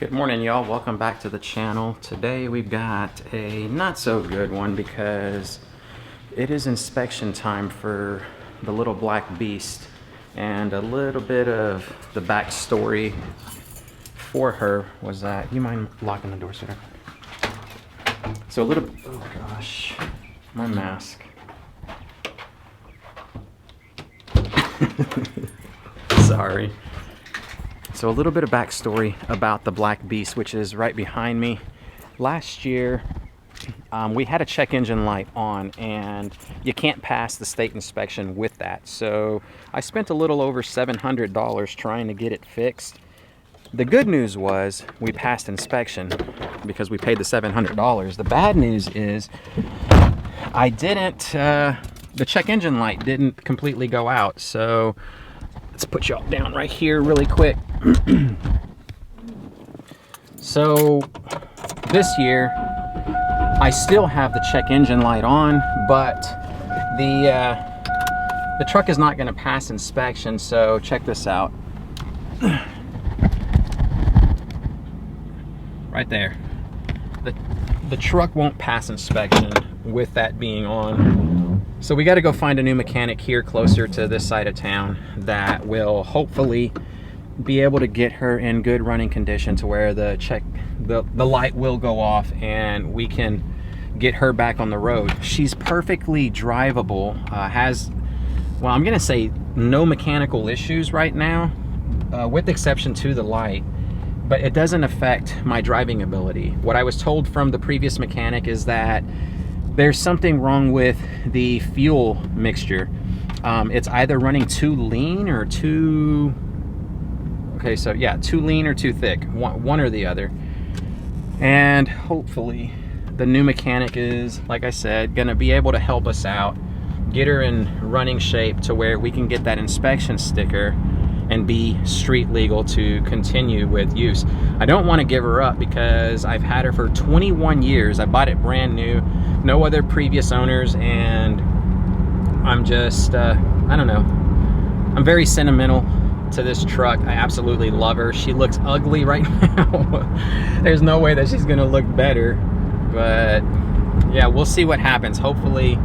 Good morning, y'all. Welcome back to the channel. Today we've got a not so good one because it is inspection time for the little black beast, and a little bit of the backstory for her was that, you mind locking the door, sir? So a little, oh gosh, my mask. Sorry. So a little bit of backstory about the black beast, which is right behind me. Last year, we had a check engine light on, and you can't pass the state inspection with that. So I spent a little over $700 trying to get it fixed. The good news was we passed inspection because we paid the $700. The bad news is I didn't, the check engine light didn't completely go out. So let's put y'all down right here really quick. So this year I still have the check engine light on, but the truck is not going to pass inspection. So check this out. Right there. The truck won't pass inspection with that being on. So we got to go find a new mechanic here closer to this side of town that will hopefully be able to get her in good running condition to where the light will go off and we can get her back on the road. She's perfectly drivable, has, well, I'm gonna say no mechanical issues right now, with exception to the light, but it doesn't affect my driving ability. What I was told from the previous mechanic is that there's something wrong with the fuel mixture. It's either running too lean or too, okay, so yeah, too lean or too thick, one or the other. And hopefully the new mechanic is, like I said, gonna be able to help us out, get her in running shape to where we can get that inspection sticker and be street legal to continue with use. I don't want to give her up because I've had her for 21 years. I bought it brand new, no other previous owners, and I'm just, I don't know. I'm very sentimental to this truck. I absolutely love her. She looks ugly right now. There's no way that she's gonna look better, but yeah, we'll see what happens. Hopefully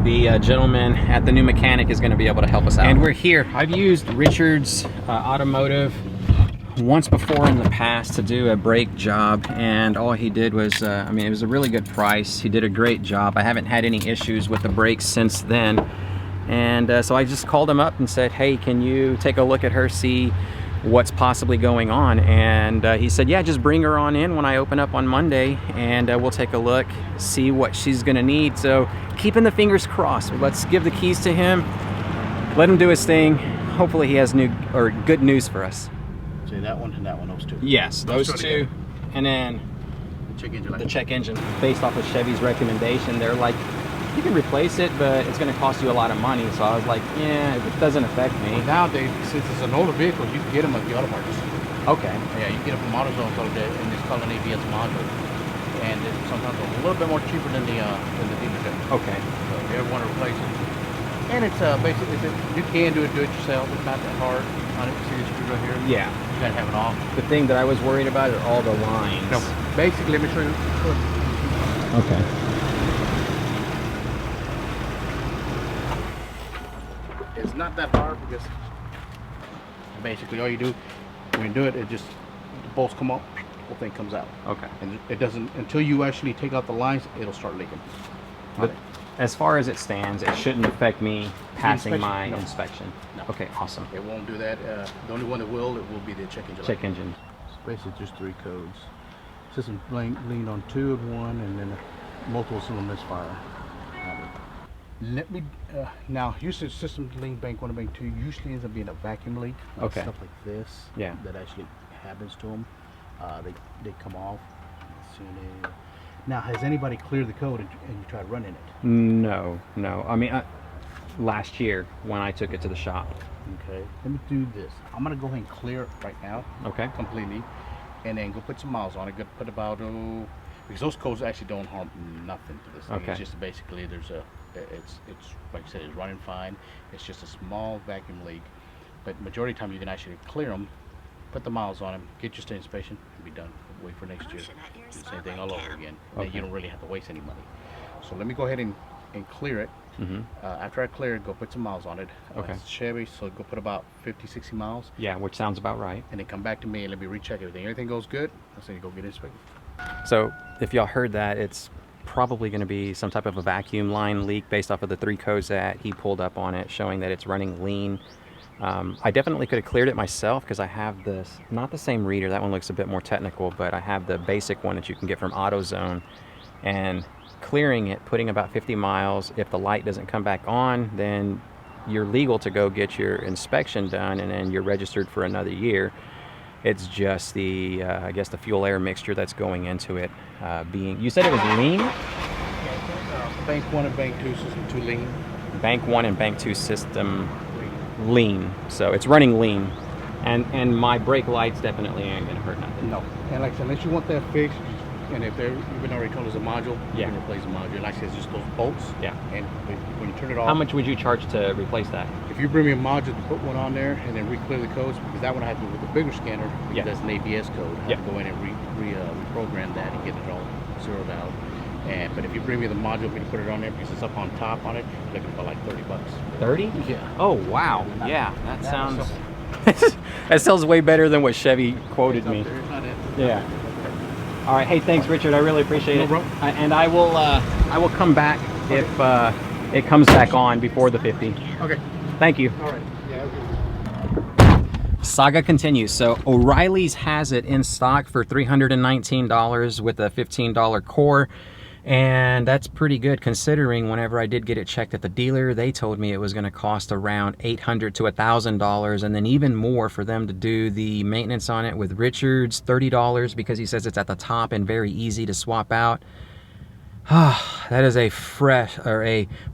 the gentleman at the new mechanic is going to be able to help us out. And we're here. I've used Richard's Automotive once before in the past to do a brake job, and all he did was, I mean, it was a really good price. He did a great job. I haven't had any issues with the brakes since then. And so I just called him up and said, hey, can you take a look at her, see what's possibly going on? And he said, yeah, just bring her on in when I open up on Monday, and we'll take a look, see what she's gonna need. So keeping the fingers crossed. Let's give the keys to him, let him do his thing. Hopefully he has new or good news for us. Say that one and that one, those two. Yes, those two. And then the check engine. Based off of Chevy's recommendation, they're like, you can replace it, but it's going to cost you a lot of money. So I was like, yeah, it doesn't affect me. Well, nowadays, since it's an older vehicle, you can get them at the auto parts. Okay. Yeah, you can get them from AutoZone, and it's called an ABS module, and it's sometimes a little bit more cheaper than the dealership. Okay. So if you ever want to replace it, and it's basically, you can do it yourself. It's not that hard. See this screw right here? Yeah. You gotta have it off. The thing that I was worried about are all the lines. No, basically, let me show you. Okay. It's not that hard because basically all you do when you do it, it just, the bolts come up, the whole thing comes out. Okay. And it doesn't, until you actually take out the lines, it'll start leaking. But as far as it stands, it shouldn't affect me passing my No. inspection. No. Okay, awesome. It won't do that. The only one that will be the check engine. Check engine. It's basically just 3 codes. System leaned on 2 and 1, and then multiple system misfire. Let me now. Usually, system lean bank 1 and bank 2 usually ends up being a vacuum leak. Like Okay. Stuff like this. Yeah. That actually happens to them. They come off. As soon as, now, has anybody cleared the code and you tried running it? No. I mean, last year when I took it to the shop. Okay. Let me do this. I'm gonna go ahead and clear it right now. Okay. Completely, and then go put some miles on it. Go put about because those codes actually don't harm nothing to this thing. Okay. It's just basically it's like I said, it's running fine. It's just a small vacuum leak, but majority of the time you can actually clear them put the miles on them, get your state inspection, and be done. Wait for next year. Do the same thing all over again. Okay. Then you don't really have to waste any money. So let me go ahead and clear it. After I clear it, go put some miles on it. Okay. It's Chevy, so go put about 50, 60 miles. Yeah, which sounds about right. And then come back to me and let me recheck everything. Everything goes good, I'll say go get it inspected. So if y'all heard that, it's probably going to be some type of a vacuum line leak based off of the 3 codes that he pulled up on it, showing that it's running lean. I definitely could have cleared it myself because I have this, not the same reader, that one looks a bit more technical, but I have the basic one that you can get from AutoZone. And clearing it, putting about 50 miles, if the light doesn't come back on, then you're legal to go get your inspection done, and then you're registered for another year. It's just the, I guess the fuel air mixture that's going into it being, you said it was lean? Bank 1 and Bank 2 system 2 lean. Bank 1 and Bank 2 system lean. So it's running lean. And my brake lights definitely ain't gonna hurt nothing. No. And like I said, unless you want that fixed, and if they're, you've been already told us a module, yeah, you can replace the module. Like I said, it's just those bolts. Yeah. And when you turn it off. How much would you charge to replace that? If you bring me a module to put one on there and then re-clear the codes, because that one I have to do with the bigger scanner, because yeah, that's an ABS code. I have to go in and reprogram that and get it all zeroed out. But if you bring me the module, we can put it on there because it's up on top on it. You're looking for like $30. 30? Yeah. Oh wow. Yeah, that sounds. That sounds way better than what Chevy quoted me. Yeah. All right. Hey, thanks, Richard. I really appreciate it. And I will come back if it comes back on before the 50. Okay. Thank you. All right. Yeah. Saga continues. So O'Reilly's has it in stock for $319 with a $15 core. And that's pretty good considering whenever I did get it checked at the dealer, they told me it was going to cost around $800 to $1,000, and then even more for them to do the maintenance on it. With Richard's $30 because he says it's at the top and very easy to swap out. That is a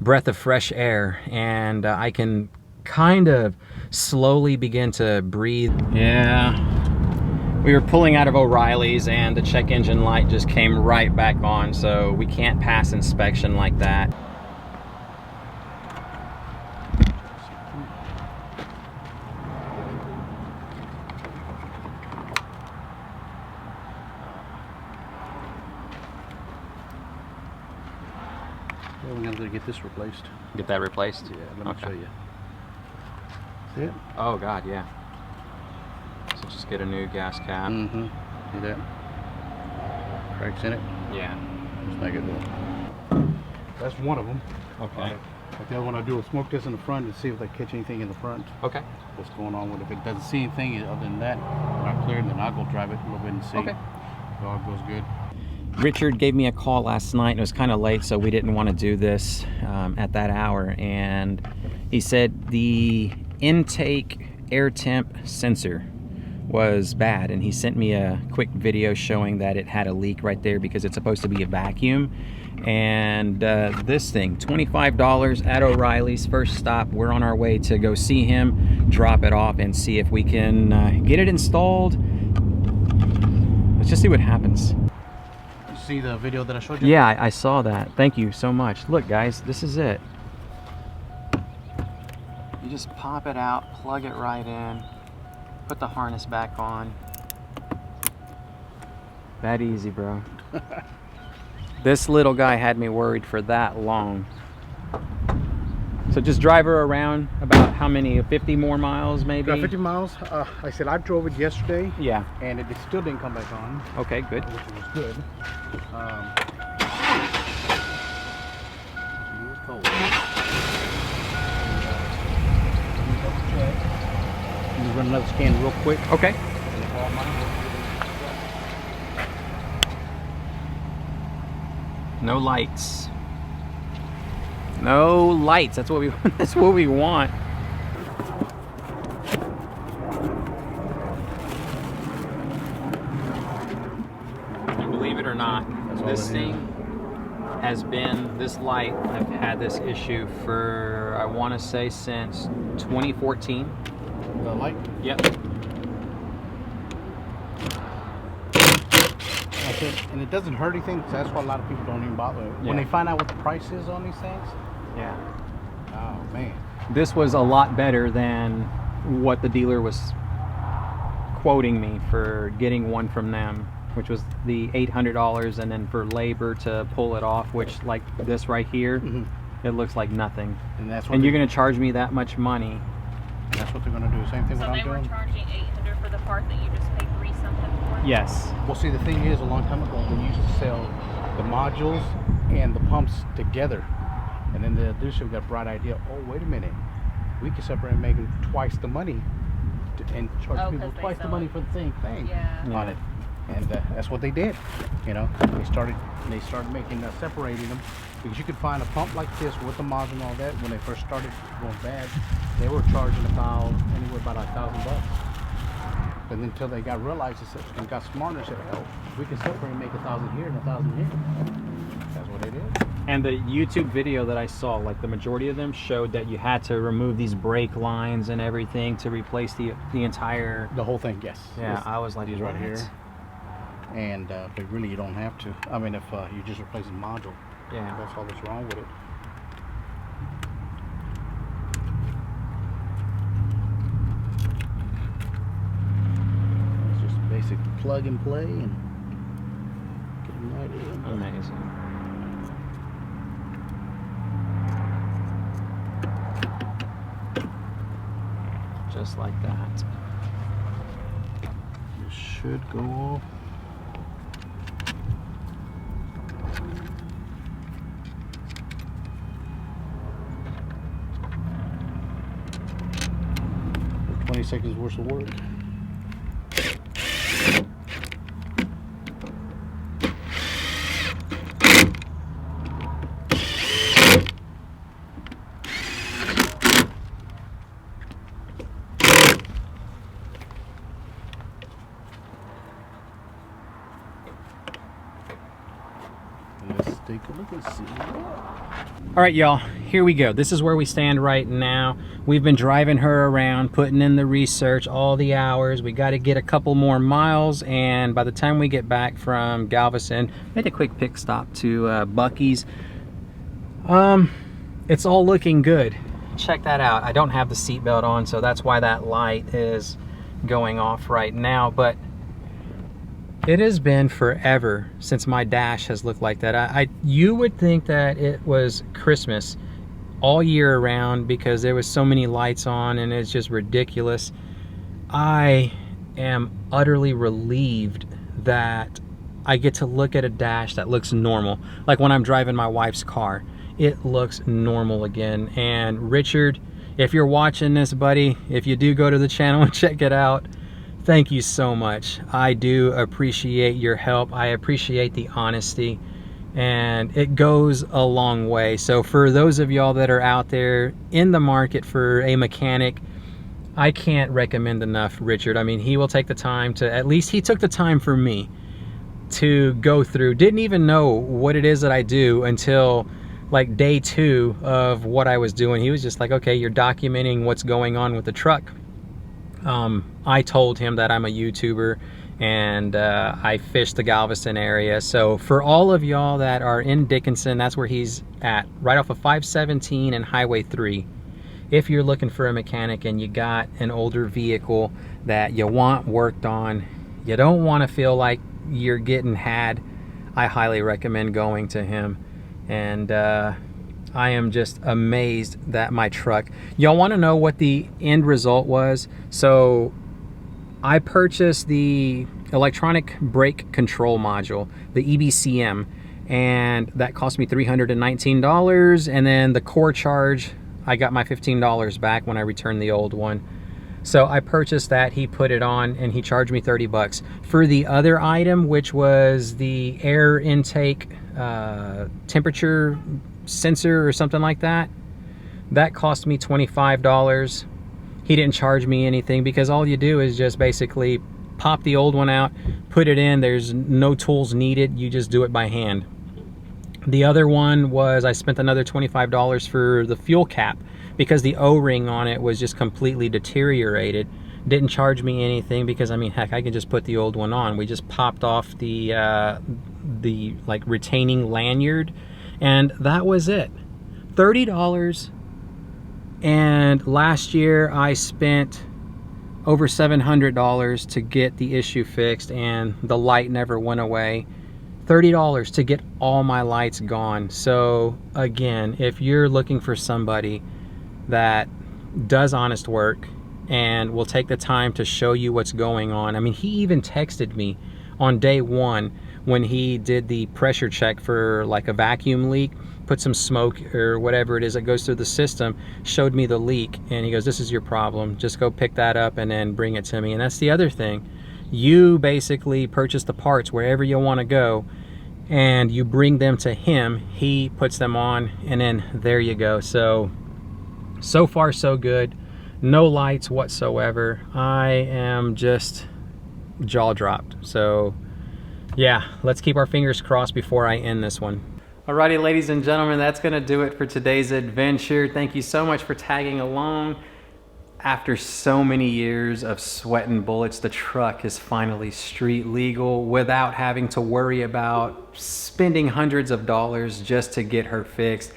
breath of fresh air, and I can kind of slowly begin to breathe. Yeah. We were pulling out of O'Reilly's and the check engine light just came right back on, so we can't pass inspection like that. Yeah, we're going to get this replaced. Get that replaced? Yeah, let me show you. See it? Oh God, yeah. So just get a new gas cap. Mm-hmm. See that? Cracks in it? Yeah. Just make it more. That's one of them. Okay. Like the other one, I do a smoke test in the front to see if they catch anything in the front. Okay. What's going on with it. If it doesn't see anything other than that, when I clear it, then I'll go drive it a little bit and see. Okay. If all goes good. Richard gave me a call last night, and it was kind of late, so we didn't want to do this at that hour. And he said the intake air temp sensor was bad, and he sent me a quick video showing that it had a leak right there because it's supposed to be a vacuum. And this thing, $25 at O'Reilly's. First stop, we're on our way to go see him, drop it off, and see if we can get it installed. Let's just see what happens. You see the video that I showed you? Yeah, I saw that. Thank you so much. Look guys, this is it. You just pop it out, plug it right in, put the harness back on. That easy, bro. This little guy had me worried for that long. So just drive her around about how many, 50 more miles maybe? 50 miles. I said I drove it yesterday. Yeah. And it still didn't come back on. Okay, good. Which was good. It was cold. Let me run another scan real quick. Okay. No lights. No lights. That's what we that's what we want. And believe it or not, this thing has been, this light, I've had this issue for, I want to say since 2014. The light? Yep. And it doesn't hurt anything, so that's why a lot of people don't even bother. Yeah. When they find out what the price is on these things, Yeah. oh man. This was a lot better than what the dealer was quoting me for getting one from them, which was the $800, and then for labor to pull it off, which like this right here, it looks like nothing. And that's what you're going to charge me that much money. That's what they're going to do. Same thing. So what they I'm were doing. charging $800 for the part that you just paid $3 something for. Yes. Well, see, the thing is, a long time ago, they used to sell the modules and the pumps together, and then the dealership got a bright idea. Oh, wait a minute, we can separate and make twice the money, and charge people twice the money for the same thing on it. And that's what they did. You know, they started making separating them, because you could find a pump like this with the module and all that. When they first started going bad, they were charging anywhere about $1,000. But until they got realized and got smarter, and said, "Oh, we can separate and make 1,000 here and 1,000 here." That's what they did. And the YouTube video that I saw, like the majority of them showed that you had to remove these brake lines and everything to replace the entire. The whole thing, yes. Yeah, I was like, these right here. And but really, you don't have to. I mean, if you just replace the module, that's all that's wrong with it. It's just basic plug and play and get them right in. Amazing. Just like that. This should go off. For 20 seconds worth of work. Let's take a look and see. All right, y'all, here we go. This is where we stand right now. We've been driving her around, putting in the research, all the hours. We got to get a couple more miles, and by the time we get back from Galveston, made a quick pit stop to Buc-ee's. It's all looking good. Check that out. I don't have the seatbelt on, so that's why that light is going off right now, but it has been forever since my dash has looked like that. You would think that it was Christmas all year around because there was so many lights on and it's just ridiculous. I am utterly relieved that I get to look at a dash that looks normal. Like when I'm driving my wife's car, it looks normal again. And Richard, if you're watching this, buddy, if you do go to the channel and check it out, thank you so much. I do appreciate your help. I appreciate the honesty, and it goes a long way. So for those of y'all that are out there in the market for a mechanic, I can't recommend enough Richard. I mean, he will take the time to, at least he took the time for me to go through. Didn't even know what it is that I do until like day 2 of what I was doing. He was just like, okay, you're documenting what's going on with the truck. I told him that I'm a YouTuber and I fish the Galveston area. So for all of y'all that are in Dickinson, that's where he's at, right off of 517 and Highway 3. If you're looking for a mechanic and you got an older vehicle that you want worked on, you don't want to feel like you're getting had, I highly recommend going to him. And I am just amazed that my truck, y'all want to know what the end result was? So I purchased the electronic brake control module, the EBCM, and that cost me $319. And then the core charge, I got my $15 back when I returned the old one. So I purchased that, he put it on, and he charged me 30 bucks. For the other item, which was the air intake temperature sensor or something like that, that cost me $25. He didn't charge me anything because all you do is just basically pop the old one out, put it in. There's no tools needed. You just do it by hand. The other one was I spent another $25 for the fuel cap because the O-ring on it was just completely deteriorated. Didn't charge me anything because, I mean, heck, I can just put the old one on. We just popped off the like retaining lanyard, and that was it. $30. And last year I spent over $700 to get the issue fixed, and the light never went away. $30 to get all my lights gone. So again, if you're looking for somebody that does honest work and will take the time to show you what's going on. I mean, he even texted me on day one when he did the pressure check for like a vacuum leak, put some smoke or whatever it is that goes through the system, showed me the leak, and he goes, this is your problem, just go pick that up and then bring it to me. And that's the other thing, you basically purchase the parts wherever you want to go and you bring them to him, he puts them on, and then there you go. So far so good, no lights whatsoever. I am just jaw dropped. So yeah, let's keep our fingers crossed before I end this one. Alrighty, ladies and gentlemen, that's gonna do it for today's adventure. Thank you so much for tagging along. After so many years of sweating bullets, the truck is finally street legal without having to worry about spending hundreds of dollars just to get her fixed.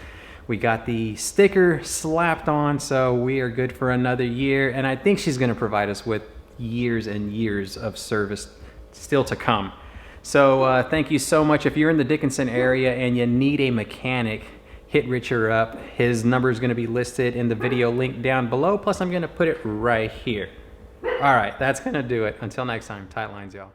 We got the sticker slapped on, so we are good for another year, and I think she's gonna provide us with years and years of service still to come. So thank you so much. If you're in the Dickinson area and you need a mechanic, hit Richard up. His number is going to be listed in the video link down below. Plus, I'm going to put it right here. All right, that's going to do it. Until next time, tight lines, y'all.